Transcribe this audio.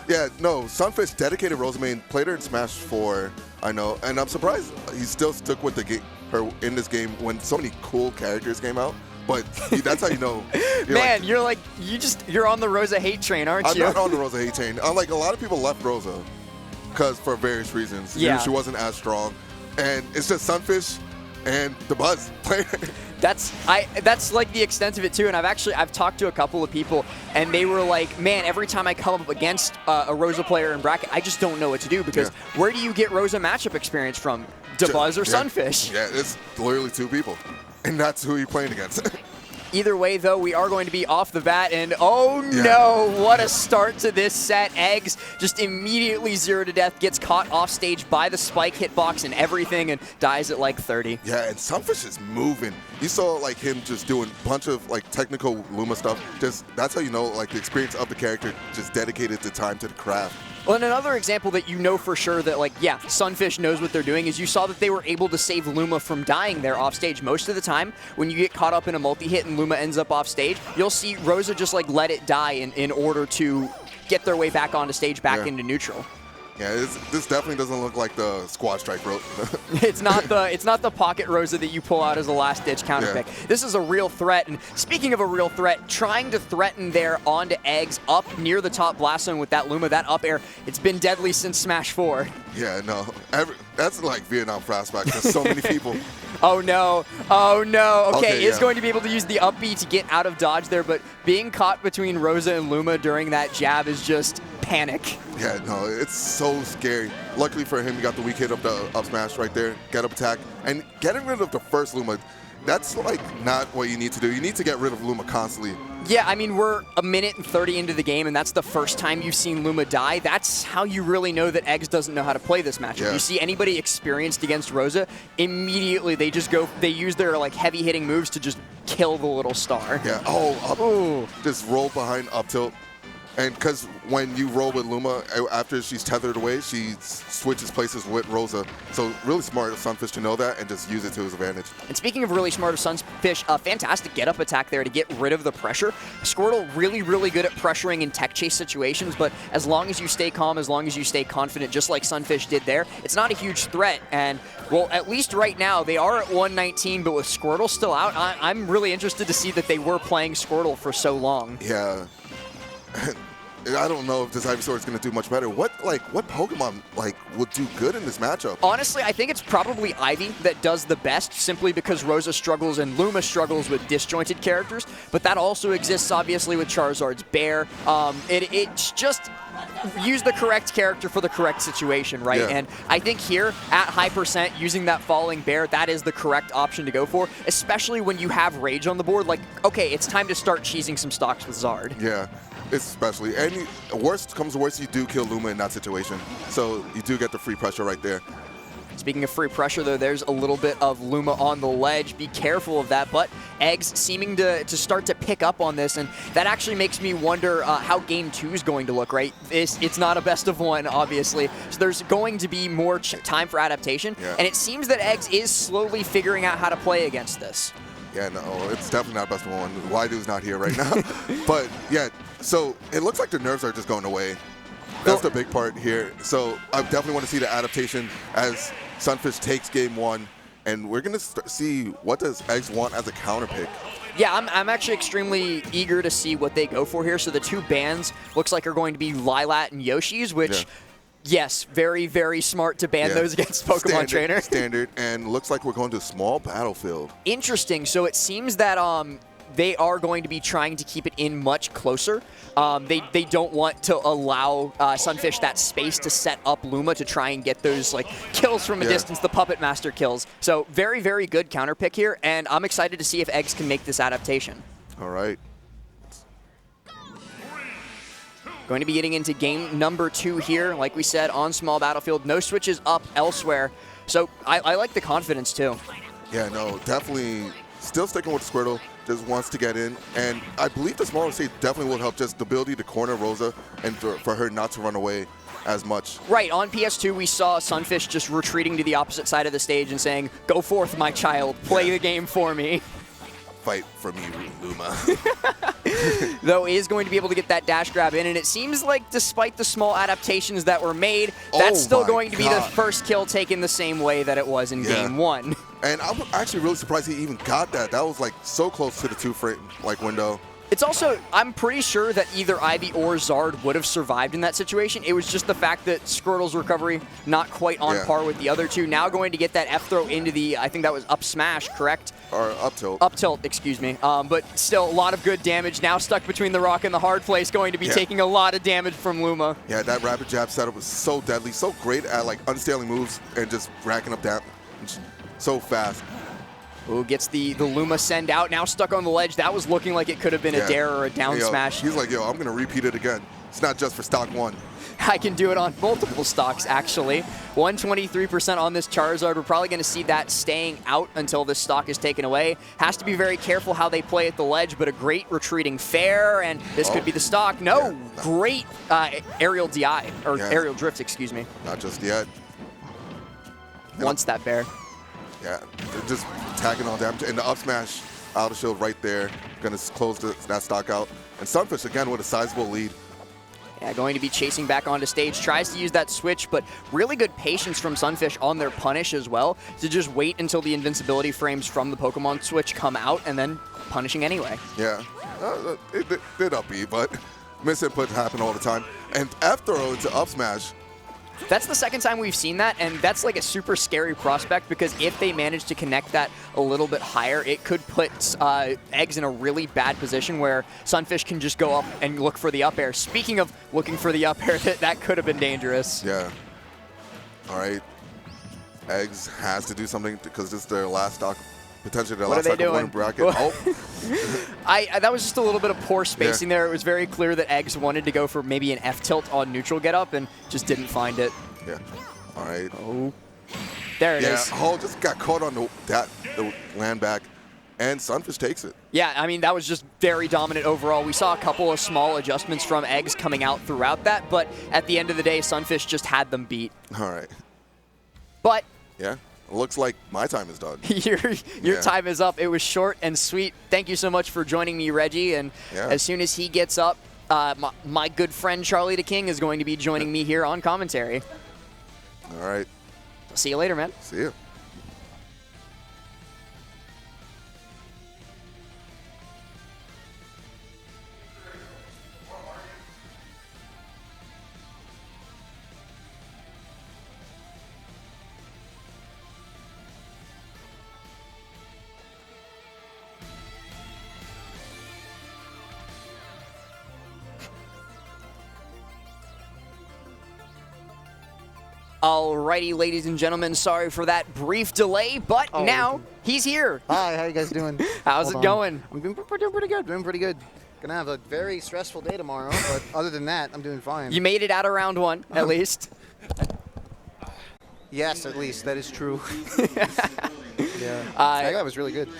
Yeah, no, Sunfish dedicated Rosalina, played her in Smash 4, I know, and I'm surprised he still stuck with her in this game when so many cool characters came out. But that's how you know. Man, like, you're on the Rosa hate train, aren't you? I'm not on the Rosa hate train. Like, a lot of people left Rosa for various reasons. Yeah. She wasn't as strong. And it's just Sunfish and the Buzz playing. That's like the extent of it too, and I've talked to a couple of people, and they were like, man, every time I come up against a Rosa player in bracket, I just don't know what to do, because where do you get Rosa matchup experience from? DeBuzz or Sunfish? Yeah, it's literally two people, and that's who you're playing against. Either way, though, we are going to be off the bat, and oh no, what a start to this set. Eggs just immediately 0 to death, gets caught off stage by the spike hitbox and everything, and dies at like 30. Yeah, and Sunfish is moving. You saw like him just doing a bunch of like technical Luma stuff. That's how you know like the experience of the character just dedicated the time to the craft. Well, and another example that you know for sure that, like, yeah, Sunfish knows what they're doing is you saw that they were able to save Luma from dying there off stage. Most of the time, when you get caught up in a multi-hit and Luma ends up off stage, you'll see Rosa just, like, let it die in order to get their way back onto stage, back into neutral. Yeah, this definitely doesn't look like the Squad Strike route. It's not the pocket Rosa that you pull out as a last-ditch counter pick. This is a real threat, and speaking of a real threat, trying to threaten there onto Eggs up near the top blast zone with that Luma, that up air, it's been deadly since Smash 4. Yeah, no, that's like Vietnam flashback. There's so many people. Oh no, oh no. Okay, is going to be able to use the up B to get out of dodge there, but being caught between Rosa and Luma during that jab is just panic. Yeah, no, it's so scary. Luckily for him, he got the weak hit of the up smash right there, get up attack, and getting rid of the first Luma, that's like not what you need to do. You need to get rid of Luma constantly. Yeah, I mean, we're a minute and 30 into the game, and that's the first time you've seen Luma die. That's how you really know that Eggs doesn't know how to play this matchup. Yeah. You see anybody experienced against Rosa, immediately they use their like heavy hitting moves to just kill the little star. Yeah, just roll behind up tilt. And because when you roll with Luma, after she's tethered away, she switches places with Rosa. So really smart of Sunfish to know that and just use it to his advantage. And speaking of really smart of Sunfish, a fantastic get-up attack there to get rid of the pressure. Squirtle really, really good at pressuring in tech chase situations, but as long as you stay calm, as long as you stay confident, just like Sunfish did there, it's not a huge threat. And, well, at least right now, they are at 119, but with Squirtle still out, I'm really interested to see that they were playing Squirtle for so long. Yeah. I don't know if this Ivysaur is going to do much better. What Pokemon would do good in this matchup? Honestly, I think it's probably Ivy that does the best, simply because Rosa struggles and Luma struggles with disjointed characters. But that also exists, obviously, with Charizard's Bear. It's just use the correct character for the correct situation, right? Yeah. And I think here, at high percent, using that Falling Bear, that is the correct option to go for, especially when you have Rage on the board. Like, okay, it's time to start cheesing some stocks with Zard. Yeah. Especially. And worst comes to worst, you do kill Luma in that situation. So you do get the free pressure right there. Speaking of free pressure, though, there's a little bit of Luma on the ledge. Be careful of that. But Eggs seeming to start to pick up on this, and that actually makes me wonder how Game 2 is going to look, right? It's not a best of one, obviously. So there's going to be more time for adaptation. Yeah. And it seems that Eggs is slowly figuring out how to play against this. Yeah, no, it's definitely not best of one. Waidu's not here right now. But, yeah, so it looks like the nerves are just going away. That's the big part here. So I definitely want to see the adaptation as Sunfish takes game 1. And we're going to see what does Eggs want as a counter pick. Yeah, I'm actually extremely eager to see what they go for here. So the two bans looks like are going to be Lilat and Yoshi's, which... Yeah. Yes, very, very smart to ban those against Pokemon Trainer. Standard, and looks like we're going to a small battlefield. Interesting. So it seems that they are going to be trying to keep it in much closer. They don't want to allow Sunfish that space to set up Luma to try and get those like kills from a distance, the Puppet Master kills. So very, very good counter pick here, and I'm excited to see if Eggs can make this adaptation. All right. Going to be getting into game number 2 here. Like we said, on small battlefield. No switches up elsewhere. So I like the confidence, too. Yeah, no, definitely still sticking with Squirtle. Just wants to get in. And I believe the smaller stage definitely will help, just the ability to corner Rosa and for her not to run away as much. Right. On PS2, we saw Sunfish just retreating to the opposite side of the stage and saying, "Go forth, my child. Play the game for me." fight for me, Luma. Though is going to be able to get that dash grab in, and it seems like despite the small adaptations that were made, that's still going to be the first kill taken the same way that it was in game 1. And I'm actually really surprised he even got that. That was like so close to the 2-frame like window. It's also, I'm pretty sure that either Ivy or Zard would have survived in that situation. It was just the fact that Squirtle's recovery not quite on par with the other two. Now going to get that F throw into the, I think that was up smash, correct? Or up tilt. Up tilt, excuse me. But still, a lot of good damage. Now stuck between the rock and the hard place, going to be taking a lot of damage from Luma. Yeah, that rapid jab setup was so deadly, so great at like unstealing moves and just racking up damage so fast. Ooh, gets the Luma send out, now stuck on the ledge. That was looking like it could have been a dare or a down smash. He's like, yo, I'm going to repeat it again. It's not just for stock 1. I can do it on multiple stocks, actually. 123% on this Charizard. We're probably going to see that staying out until this stock is taken away. Has to be very careful how they play at the ledge, but a great retreating fair, and this could be the stock. No, great aerial DI, or aerial drift, excuse me. Not just yet. Wants that bear. Yeah, they're just tagging all damage. And the up smash out of shield right there. Going to close that stock out. And Sunfish, again, with a sizable lead. Yeah, going to be chasing back onto stage. Tries to use that switch, but really good patience from Sunfish on their punish as well, to just wait until the invincibility frames from the Pokemon switch come out and then punishing anyway. Yeah, it did up B, but misinputs happen all the time. And F throw into up smash. That's the second time we've seen that, and that's like a super scary prospect, because if they manage to connect that a little bit higher, it could put Eggs in a really bad position where Sunfish can just go up and look for the up air. Speaking of looking for the up air, that could have been dangerous. Yeah. All right. Eggs has to do something because this is their last stock. Potentially their last stock of winning bracket. That was just a little bit of poor spacing there. It was very clear that Eggs wanted to go for maybe an F tilt on neutral get up and just didn't find it. Yeah. All right. Oh. There it is. Yeah, Hall just got caught on the land back, and Sunfish takes it. Yeah, I mean, that was just very dominant overall. We saw a couple of small adjustments from Eggs coming out throughout that, but at the end of the day, Sunfish just had them beat. All right. But yeah. Looks like my time is done. your time is up. It was short and sweet. Thank you so much for joining me, Reggie. And as soon as he gets up, my good friend Charlie the King is going to be joining me here on commentary. All right. See you later, man. See you. Alrighty, ladies and gentlemen, sorry for that brief delay, but now he's here. Hi, how you guys doing? How's it going? I'm doing pretty good. Gonna have a very stressful day tomorrow, but other than that, I'm doing fine. You made it out of round 1, at least. Yes, at least, that is true. Yeah, that was really good.